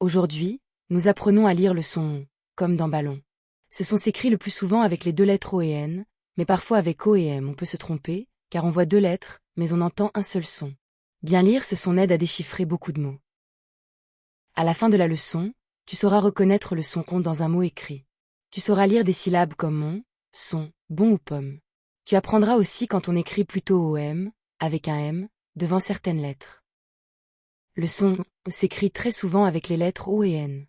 Aujourd'hui, nous apprenons à lire le son ON, comme dans ballon. Ce son s'écrit le plus souvent avec les deux lettres O et N, mais parfois avec O et M on peut se tromper, car on voit deux lettres, mais on entend un seul son. Bien lire ce son aide à déchiffrer beaucoup de mots. À la fin de la leçon, tu sauras reconnaître le son ON dans un mot écrit. Tu sauras lire des syllabes comme on, son, bon ou pomme. Tu apprendras aussi quand on écrit plutôt OM, avec un M, devant certaines lettres. Le son ON s'écrit très souvent avec les lettres O et N.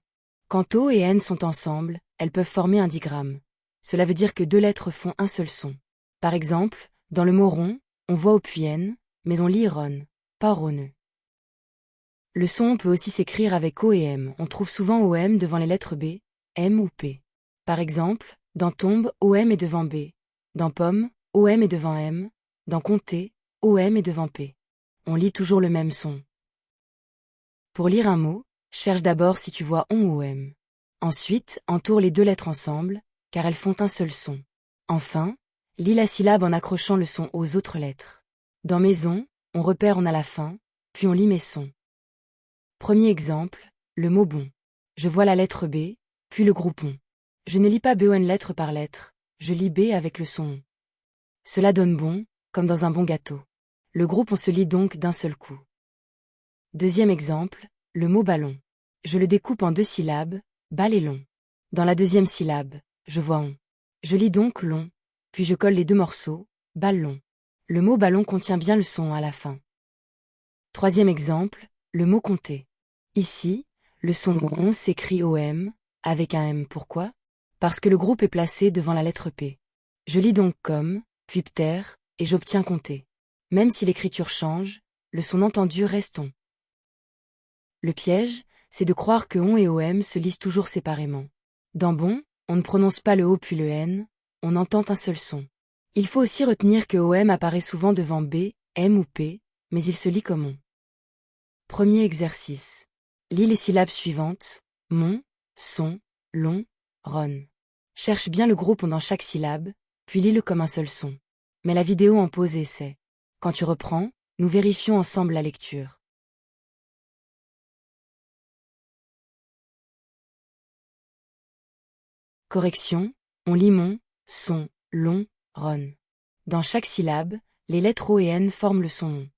Quand O et N sont ensemble, elles peuvent former un digramme. Cela veut dire que deux lettres font un seul son. Par exemple, dans le mot rond, on voit O puis N, mais on lit ron, pas rone. Le son ON peut aussi s'écrire avec O et M. On trouve souvent OM devant les lettres B, M ou P. Par exemple, dans tombe, OM est devant B. Dans pomme, OM est devant M. Dans compter, OM est devant P. On lit toujours le même son. Pour lire un mot, cherche d'abord si tu vois ON ou OM. Ensuite, entoure les deux lettres ensemble, car elles font un seul son. Enfin, lis la syllabe en accrochant le son aux autres lettres. Dans maison, on repère ON à la fin, puis on lit maison. Premier exemple, le mot bon. Je vois la lettre B, puis le groupe ON. Je ne lis pas BON lettre par lettre, je lis B avec le son ON. Cela donne bon, comme dans un bon gâteau. Le groupe ON se lit donc d'un seul coup. Deuxième exemple, le mot ballon. Je le découpe en deux syllabes, bal et long. Dans la deuxième syllabe, je vois ON. Je lis donc long, puis je colle les deux morceaux, ballon. Le mot ballon contient bien le son ON à la fin. Troisième exemple, le mot compter. Ici, le son ON s'écrit OM, avec un M. Pourquoi? Parce que le groupe est placé devant la lettre P. Je lis donc comme, puis pter, et j'obtiens compter. Même si l'écriture change, le son entendu reste ON. Le piège, c'est de croire que ON et OM se lisent toujours séparément. Dans bon, on ne prononce pas le O puis le N, on entend un seul son. Il faut aussi retenir que OM apparaît souvent devant B, M ou P, mais il se lit comme ON. Premier exercice. Lis les syllabes suivantes, mon, son, long, ron. Cherche bien le groupe ON dans chaque syllabe, puis lis-le comme un seul son. Mets la vidéo en pause et essaie. Quand tu reprends, nous vérifions ensemble la lecture. Correction, on lit mon, son, long, ron. Dans chaque syllabe, les lettres O et N forment le son ON.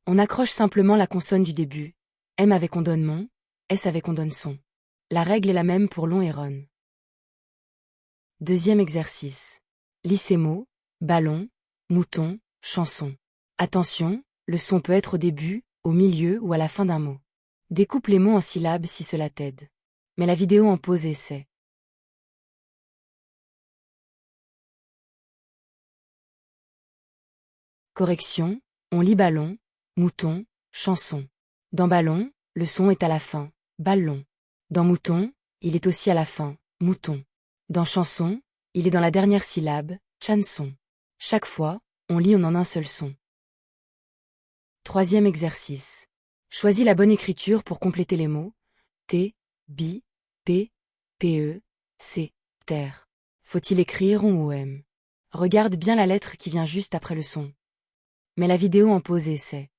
On accroche simplement la consonne du début, M avec on donne mon, S avec on donne son. La règle est la même pour long et ron. Deuxième exercice. Lis ces mots, ballon, mouton, chanson. Attention, le son peut être au début, au milieu ou à la fin d'un mot. Découpe les mots en syllabes si cela t'aide. Mets la vidéo en pause et essaie. Correction, on lit ballon, mouton, chanson. Dans ballon, le son est à la fin, ballon. Dans mouton, il est aussi à la fin, mouton. Dans chanson, il est dans la dernière syllabe, chanson. Chaque fois, on lit ON en un seul son. Troisième exercice. Choisis la bonne écriture pour compléter les mots T, B, P, PE, C, ter. Faut-il écrire ON ou OM? Regarde bien la lettre qui vient juste après le son. Mets la vidéo en pause et essaie.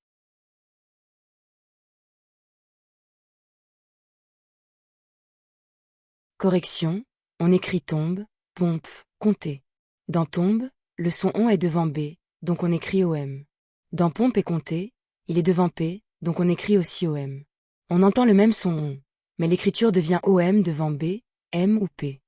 Correction, on écrit tombe, pompe, compter. Dans tombe, le son ON est devant B, donc on écrit OM. Dans pompe et compter, il est devant P, donc on écrit aussi OM. On entend le même son ON, mais l'écriture devient OM devant B, M ou P.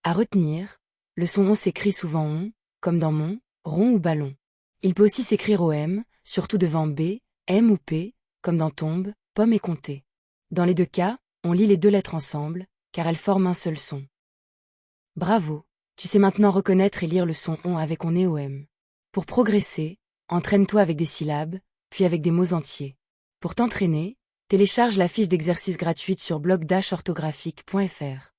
À retenir, le son ON s'écrit souvent ON, comme dans mon, rond ou ballon. Il peut aussi s'écrire OM, surtout devant B, M ou P, comme dans tombe, pomme et compter. Dans les deux cas, on lit les deux lettres ensemble, car elles forment un seul son. Bravo, tu sais maintenant reconnaître et lire le son ON avec ON et OM. Pour progresser, entraîne-toi avec des syllabes, puis avec des mots entiers. Pour t'entraîner, télécharge la fiche d'exercice gratuite sur blog-orthographique.fr.